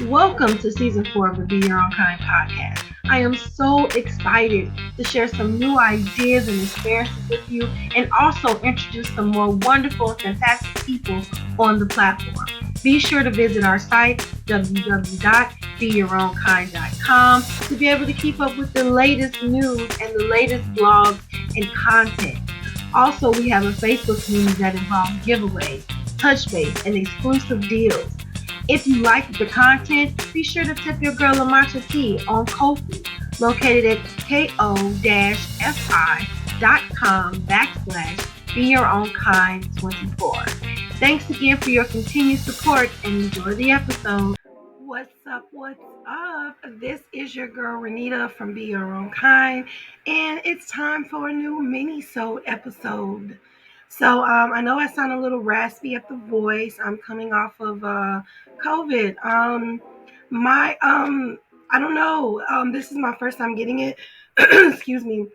Welcome to season 4 of the Be Your Own Kind podcast. I am so excited to share some new ideas and experiences with you and also introduce some more wonderful and fantastic people on the platform. Be sure to visit our site, www.beyourownkind.com, to be able to keep up with the latest news and the latest blogs and content. Also, we have a Facebook community that involves giveaways, touch base, and exclusive deals. If you like the content, be sure to tip your girl a matcha tea on Ko-fi, located at ko-fi.com/be your own kind 24. Thanks again for your continued support and enjoy the episode. What's up? What's up? This is your girl Renita from Be Your Own Kind, and it's time for a new mini-sode episode. I know I sound a little raspy at the voice. I'm coming off of COVID. My I don't know. This is my first time getting it. Excuse me.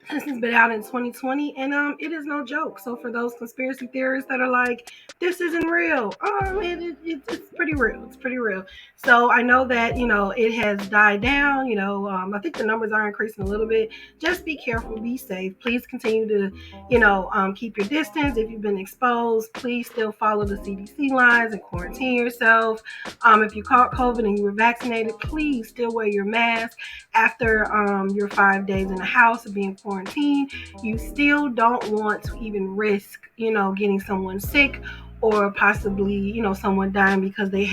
This has been out in 2020, and it is no joke. So for those conspiracy theorists that are like, this isn't real, it's pretty real. It's pretty real. So I know that it has died down. I think the numbers are increasing a little bit. Just be careful, be safe. Please continue to, keep your distance. If you've been exposed, please still follow the CDC lines and quarantine yourself. If you caught COVID and you were vaccinated, please still wear your mask after your 5 days in the house of being quarantined. You still don't want to even risk, getting someone sick or possibly, someone dying because they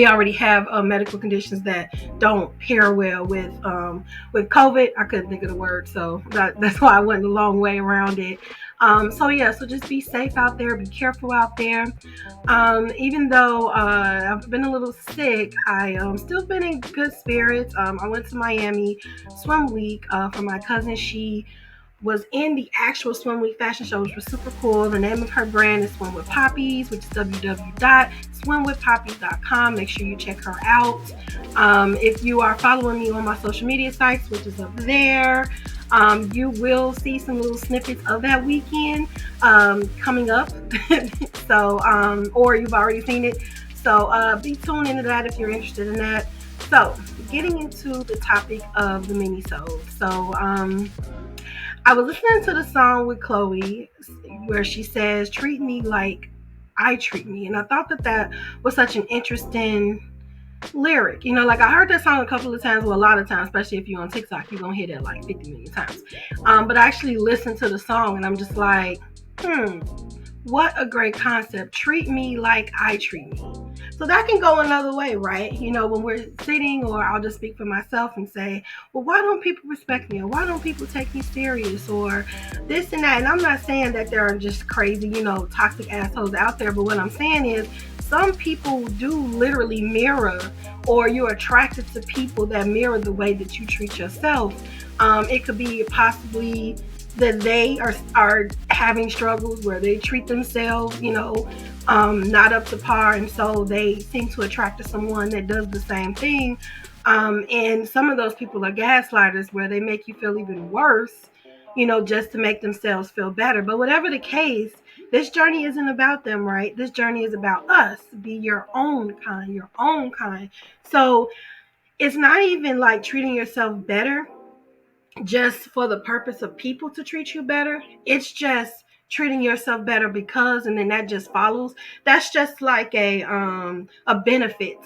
already have medical conditions that don't pair well with COVID. I couldn't think of the word, so that's why I went a long way around it. So just be safe out there, be careful out there. Even though I've been a little sick, I still been in good spirits. I went to Miami swim week for my cousin. She was in the actual Swim Week fashion show, which was super cool. The name of her brand is Swim with Poppies, which is www.swimwithpoppies.com. Make sure you check her out. If you are following me on my social media sites, which is up there, you will see some little snippets of that weekend coming up. Or you've already seen it. So be tuned into that if you're interested in that. So getting into the topic of the mini-sode. I was listening to the song with Chloe where she says, treat me like I treat me. And I thought that was such an interesting lyric. Like I heard that song a couple of times, well, a lot of times, especially if you're on TikTok, you're going to hear that like 50 million times. But I actually listened to the song and I'm just like, what a great concept. Treat me like I treat me. So that can go another way, right? When we're sitting, or I'll just speak for myself and say, well, why don't people respect me? Or why don't people take me serious? Or this and that. And I'm not saying that there are just crazy, toxic assholes out there. But what I'm saying is some people do literally mirror, or you're attracted to people that mirror the way that you treat yourself. It could be possibly that they are having struggles where they treat themselves, not up to par, and so they seem to attract to someone that does the same thing. And some of those people are gaslighters where they make you feel even worse, just to make themselves feel better. But whatever the case, this journey isn't about them, right? This journey is about us. Be your own kind, your own kind. So it's not even like treating yourself better just for the purpose of people to treat you better. It's just treating yourself better because, and then that just follows. That's just like a benefit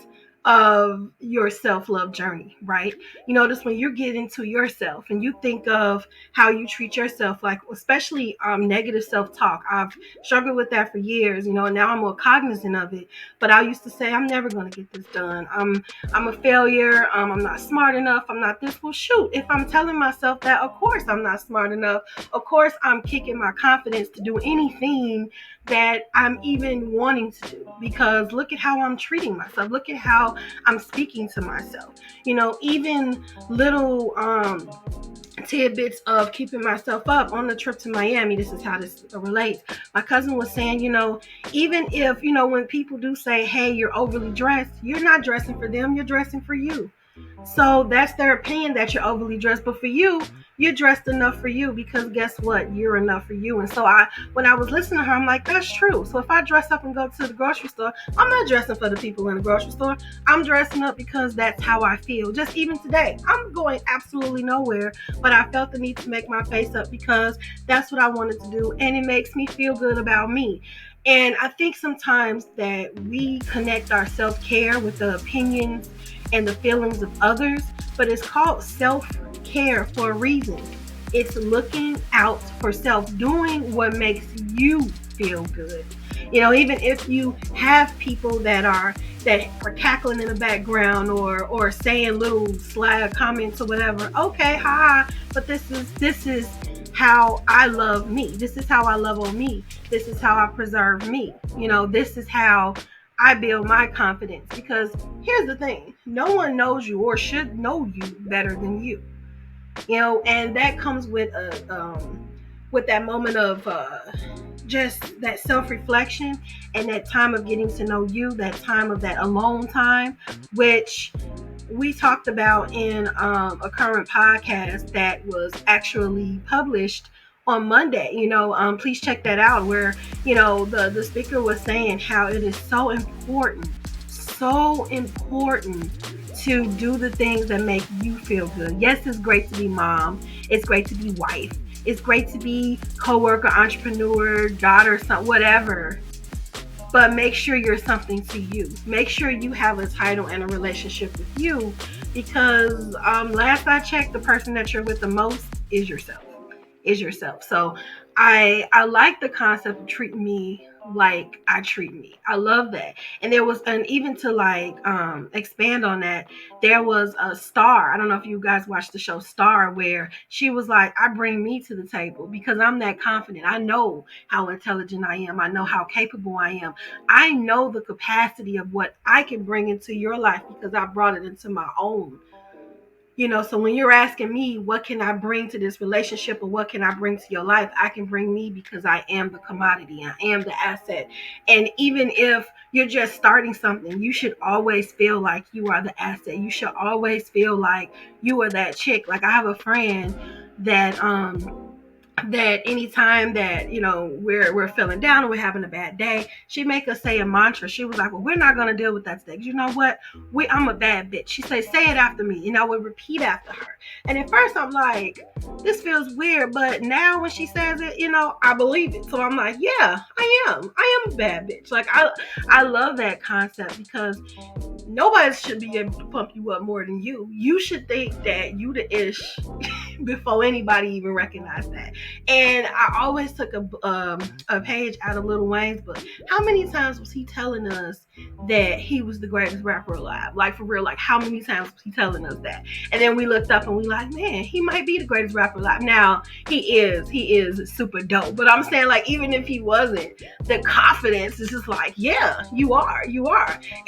of your self-love journey, right? Just when you get into yourself and you think of how you treat yourself, like especially negative self-talk. I've struggled with that for years, and now I'm more cognizant of it. But I used to say, I'm never going to get this done. I'm a failure. I'm not smart enough. I'm not this. Well, shoot, if I'm telling myself that, of course I'm not smart enough. Of course I'm kicking my confidence to do anything that I'm even wanting to do, because look at how I'm treating myself. Look at how I'm speaking to myself. Even little tidbits of keeping myself up on the trip to Miami. This is how this relates. My cousin was saying, even if, when people do say, hey, you're overly dressed, you're not dressing for them, you're dressing for you. So that's their opinion that you're overly dressed. But for you, You're dressed enough for you because guess what? You're enough for you. And so when I was listening to her, I'm like, that's true. So if I dress up and go to the grocery store, I'm not dressing for the people in the grocery store. I'm dressing up because that's how I feel. Just even today, I'm going absolutely nowhere, but I felt the need to make my face up because that's what I wanted to do. And it makes me feel good about me. And I think sometimes that we connect our self care with the opinions and the feelings of others, but it's called self care for a reason. It's looking out for self, doing what makes you feel good. Even if you have people that are cackling in the background or saying little sly comments or whatever, okay, hi, but this is how I love me. This is how I love on me. This is how I preserve me. This is how I build my confidence. Because here's the thing, no one knows you or should know you better than you. And that comes with that moment of just that self-reflection and that time of getting to know you, that time of that alone time, which we talked about in a current podcast that was actually published on Monday. Please check that out, where the speaker was saying how it is so important to do the things that make you feel good. Yes, it's great to be mom. It's great to be wife. It's great to be coworker, entrepreneur, daughter, son, whatever. But make sure you're something to you. Make sure you have a title and a relationship with you, because last I checked, the person that you're with the most is yourself. So I like the concept of treating me like I treat me. I love that. And there was, and even to expand on that, there was a Star. I don't know if you guys watched the show Star, where she was like, I bring me to the table because I'm that confident. I know how intelligent I am. I know how capable I am. I know the capacity of what I can bring into your life because I brought it into my own. So when you're asking me, what can I bring to this relationship or what can I bring to your life? I can bring me because I am the commodity. I am the asset. And even if you're just starting something, you should always feel like you are the asset. You should always feel like you are that chick. Like, I have a friend that anytime that we're feeling down or we're having a bad day, she make us say a mantra. She was like, well, we're not going to deal with that today. You know what, I'm a bad bitch. She said, say it after me, and I would repeat after her. And at first I'm like, this feels weird, but now when she says it, I believe it. So I'm like, yeah, I am a bad bitch. Like, I love that concept, because nobody should be able to pump you up more than you. You should think that you the ish before anybody even recognized that. And I always took a page out of Lil Wayne's book. How many times was he telling us that he was the greatest rapper alive? Like, for real, like, how many times was he telling us that? And then we looked up and we like, man, he might be the greatest rapper alive. Now, he is super dope. But I'm saying, like, even if he wasn't, the confidence is just like, yeah, you are.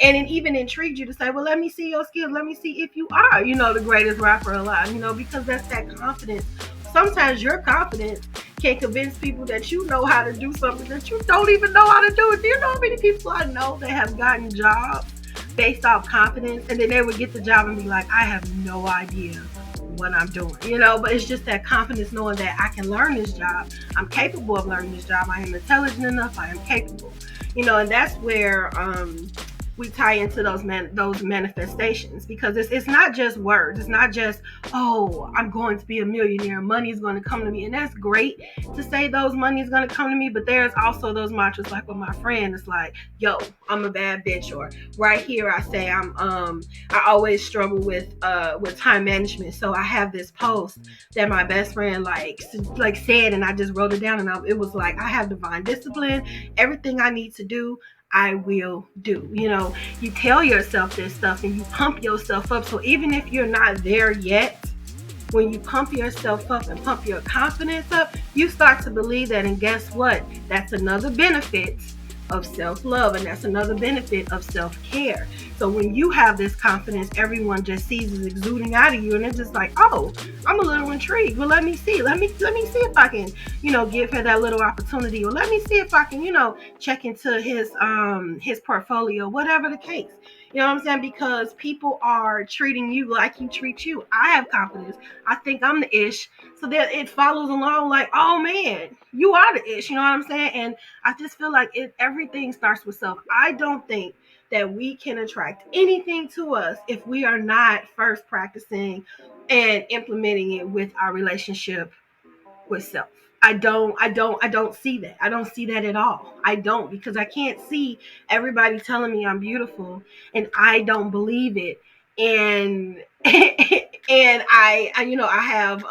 And it even intrigued you to say, well, let me see your skills. Let me see if you are, the greatest rapper alive, because that's that confidence. Sometimes your confidence can convince people that you know how to do something that you don't even know how to do. Do you know how many people I know that have gotten jobs based off confidence, and then they would get the job and be like, I have no idea what I'm doing, but it's just that confidence, knowing that I can learn this job. I'm capable of learning this job. I am intelligent enough. I am capable, and that's where we tie into those manifestations, because it's not just words. It's not just, oh, I'm going to be a millionaire, money is going to come to me. And that's great to say those money is going to come to me, but there's also those mantras, like with my friend, it's like, yo, I'm a bad bitch. Or right here I say I always struggle with time management. So I have this post that my best friend like said, and I just wrote it down, and it was like, I have divine discipline. Everything I need to do, I will do. You tell yourself this stuff and you pump yourself up. So even if you're not there yet, when you pump yourself up and pump your confidence up, you start to believe that. And guess what? That's another benefit of self-love, and that's another benefit of self-care. So when you have this confidence, everyone just sees it exuding out of you, and it's just like, oh, I'm a little intrigued. Well, let me see if I can, give her that little opportunity, or let me see if I can, check into his portfolio, whatever the case. You know what I'm saying? Because people are treating you like you treat you. I have confidence. I think I'm the ish. So that it follows along like, oh man, you are the ish. You know what I'm saying? And I just feel like everything starts with self. I don't think that we can attract anything to us if we are not first practicing and implementing it with our relationship with self. I don't see that. I don't see that at all. I don't, because I can't see everybody telling me I'm beautiful and I don't believe it. And and I have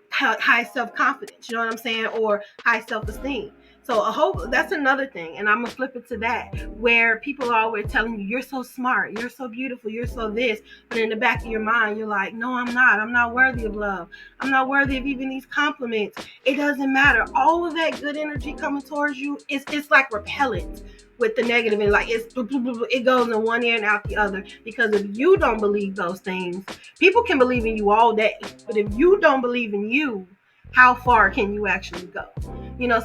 high self-confidence, you know what I'm saying, or high self-esteem. So I hope that's another thing, and I'm gonna flip it to that, where people are always telling you, you're so smart, you're so beautiful, you're so this, but in the back of your mind you're like, no, I'm not worthy of love, I'm not worthy of even these compliments. It doesn't matter. All of that good energy coming towards you, it's like repellent with the negative, and like it goes in one ear and out the other. Because if you don't believe those things, people can believe in you all day, but if you don't believe in you, how far can you actually go?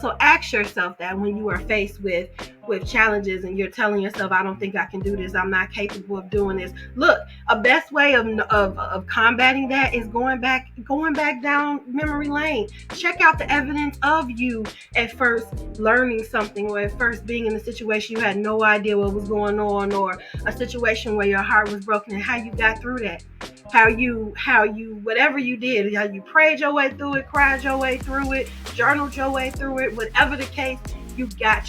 So ask yourself that when you are faced with challenges and you're telling yourself, I don't think I can do this, I'm not capable of doing this. Look, a best way of combating that is going back down memory lane. Check out the evidence of you at first learning something, or at first being in a situation you had no idea what was going on, or a situation where your heart was broken, and how you got through that. How you whatever you did, how you prayed your way through it, cried your way through it, journaled your way through it, whatever the case, you got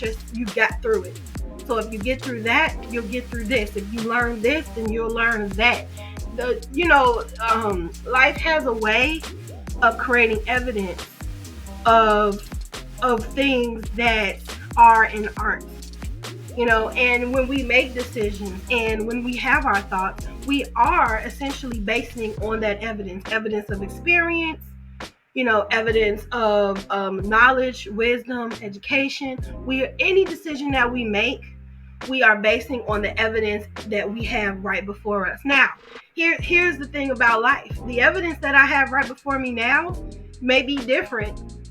through it. So if you get through that, you'll get through this. If you learn this, then you'll learn that. Life has a way of creating evidence of things that are and aren't. And when we make decisions and when we have our thoughts, we are essentially basing on that evidence of experience, evidence of knowledge, wisdom, education. Any decision that we make, we are basing on the evidence that we have right before us. Now, here's the thing about life. The evidence that I have right before me now may be different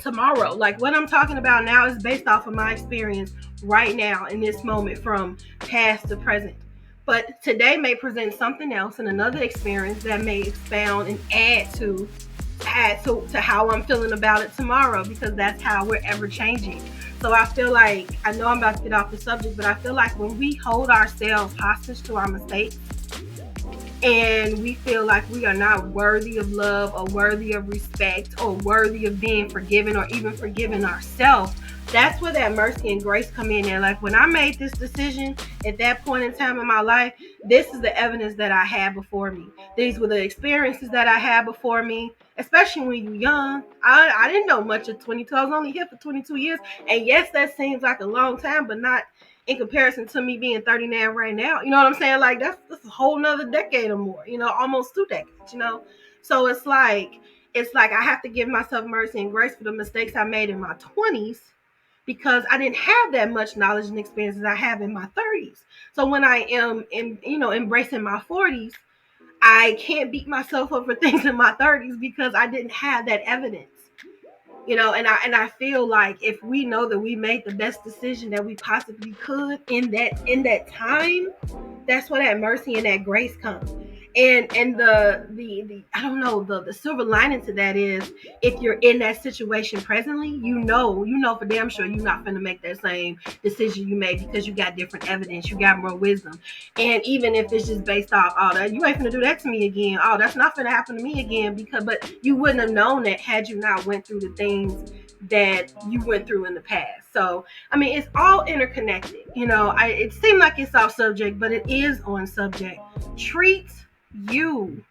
tomorrow. Like, what I'm talking about now is based off of my experience right now in this moment, from past to present. But today may present something else and another experience that may expound and add to how I'm feeling about it tomorrow, because that's how we're ever changing. So I feel like, I know I'm about to get off the subject, but I feel like when we hold ourselves hostage to our mistakes, and we feel like we are not worthy of love, or worthy of respect, or worthy of being forgiven, or even forgiving ourselves, that's where that mercy and grace come in there. Like, when I made this decision at that point in time in my life, this is the evidence that I had before me. These were the experiences that I had before me, especially when you're young. I didn't know much at 22. I was only here for 22 years. And yes, that seems like a long time, but not in comparison to me being 39 right now. You know what I'm saying? Like, that's a whole nother decade or more, almost 2 decades. So it's like I have to give myself mercy and grace for the mistakes I made in my 20s, because I didn't have that much knowledge and experience as I have in my 30s. So when I am embracing my 40s, I can't beat myself up for things in my 30s because I didn't have that evidence. And I feel like if we know that we made the best decision that we possibly could in that time, that's where that mercy and that grace comes. And the I don't know, the silver lining to that is, if you're in that situation presently, for damn sure you're not going to make that same decision you made, because you got different evidence, you got more wisdom. And even if it's just based off, oh, that you ain't gonna do that to me again, oh, that's not gonna happen to me again, but you wouldn't have known that had you not went through the things that you went through in the past. So I mean, it's all interconnected. It seemed like it's off subject, but it is on subject. You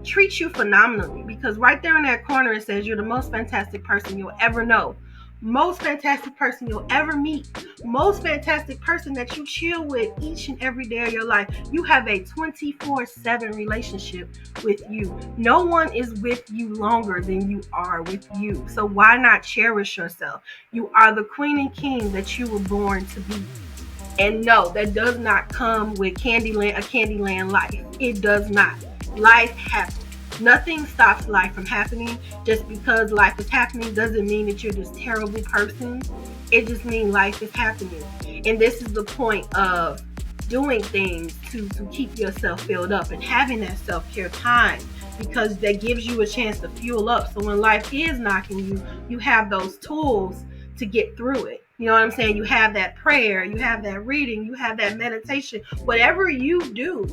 treat you phenomenally, because right there in that corner it says you're the most fantastic person you'll ever know. most fantastic person you'll ever meet, most fantastic person that you chill with each and every day of your life. You have a 24/7 relationship with you. No one is with you longer than you are with you. So why not cherish yourself? You are the queen and king that you were born to be. And no, that does not come with a Candyland life. It does not. Life happens. Nothing stops life from happening. Just because life is happening doesn't mean that you're this terrible person. It just means life is happening. And this is the point of doing things to keep yourself filled up and having that self-care time, because that gives you a chance to fuel up. So when life is knocking you, you have those tools to get through it. You know what I'm saying? You have that prayer, you have that reading, you have that meditation, whatever you do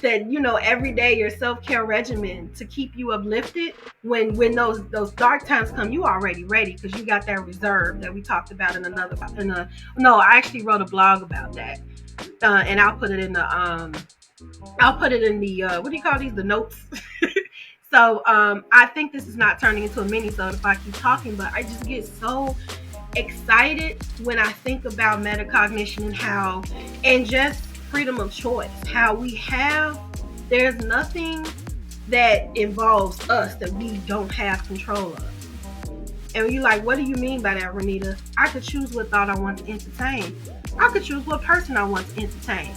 that, every day, your self-care regimen to keep you uplifted. When those dark times come, you already ready, because you got that reserve that we talked about no, I actually wrote a blog about that. And I'll put it in the what do you call these, the notes. So I think this is not turning into a mini-sode if I keep talking, but I just get so excited when I think about metacognition and just freedom of choice, how there's nothing that involves us that we don't have control of. And you're like, what do you mean by that, Renita? I could choose what thought I want to entertain. I could choose what person I want to entertain.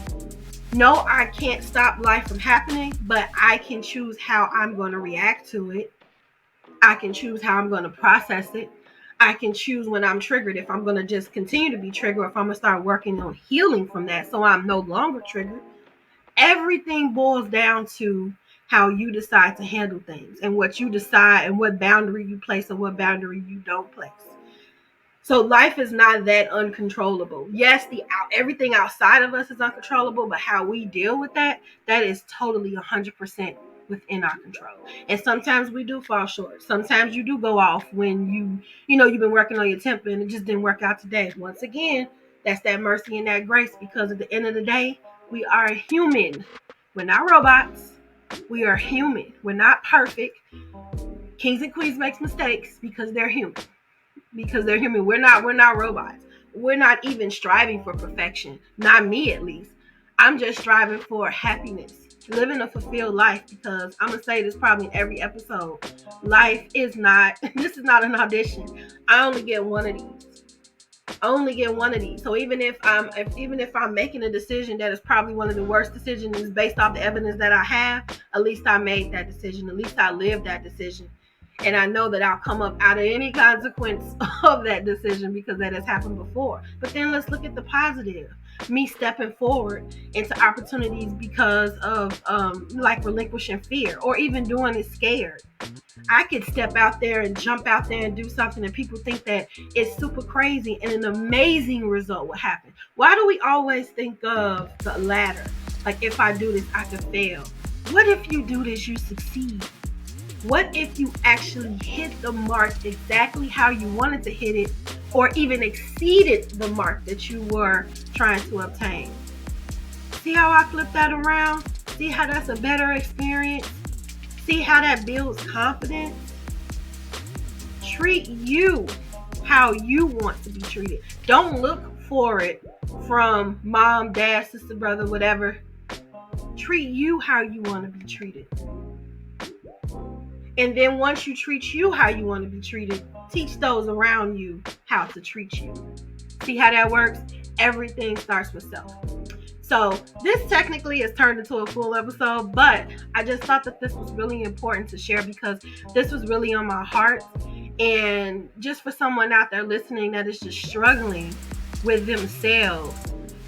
No, I can't stop life from happening, but I can choose how I'm going to react to it. I can choose how I'm going to process it. I can choose when I'm triggered, if I'm going to just continue to be triggered, or if I'm going to start working on healing from that so I'm no longer triggered. Everything boils down to how you decide to handle things, and what you decide, and what boundary you place and what boundary you don't place. So life is not that uncontrollable. Yes, everything outside of us is uncontrollable, but how we deal with that is totally 100% within our control. And sometimes we do fall short. Sometimes you do go off when you've been working on your temper and it just didn't work out today. Once again, that's that mercy and that grace, because at the end of the day, we are human. We're not robots. We are human. We're not perfect. Kings and queens make mistakes because they're human. We're not robots. We're not even striving for perfection. Not me, at least. I'm just striving for happiness, living a fulfilled life, because I'm gonna say this probably in every episode. Life is not this is not an audition. I only get one of these. So even if I'm making a decision that is probably one of the worst decisions based off the evidence that I have, at least I made that decision. At least I lived that decision. And I know that I'll come up out of any consequence of that decision, because that has happened before. But then let's look at the positive. Me stepping forward into opportunities because of like relinquishing fear, or even doing it scared. I could step out there and jump out there and do something, and people think that it's super crazy, and an amazing result will happen. Why do we always think of the ladder? Like, if I do this, I could fail. What if you do this, you succeed? What if you actually hit the mark exactly how you wanted to hit it, or even exceeded the mark that you were trying to obtain? See how I flip that around? See how that's a better experience? See how that builds confidence? Treat you how you want to be treated. Don't look for it from mom, dad, sister, brother, whatever. Treat you how you want to be treated. And then once you treat you how you want to be treated, teach those around you how to treat you. See how that works? Everything starts with self. So this technically has turned into a full episode, but I just thought that this was really important to share, because this was really on my heart. And just for someone out there listening that is just struggling with themselves,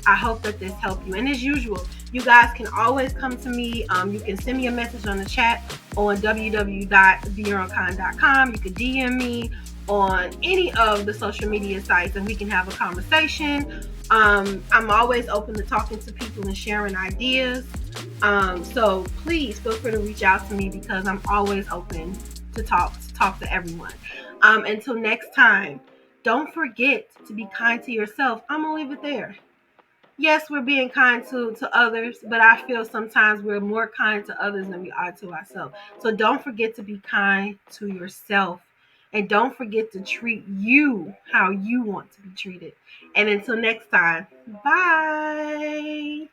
I hope that this helped you. And as usual, you guys can always come to me. You can send me a message on the chat on www.theyourowncon.com. You can DM me on any of the social media sites, and we can have a conversation. I'm always open to talking to people and sharing ideas. So please feel free to reach out to me, because I'm always open to talk to everyone. Until next time, don't forget to be kind to yourself. I'm gonna leave it there. Yes, we're being kind to others, but I feel sometimes we're more kind to others than we are to ourselves. So don't forget to be kind to yourself. And don't forget to treat you how you want to be treated. And until next time, bye.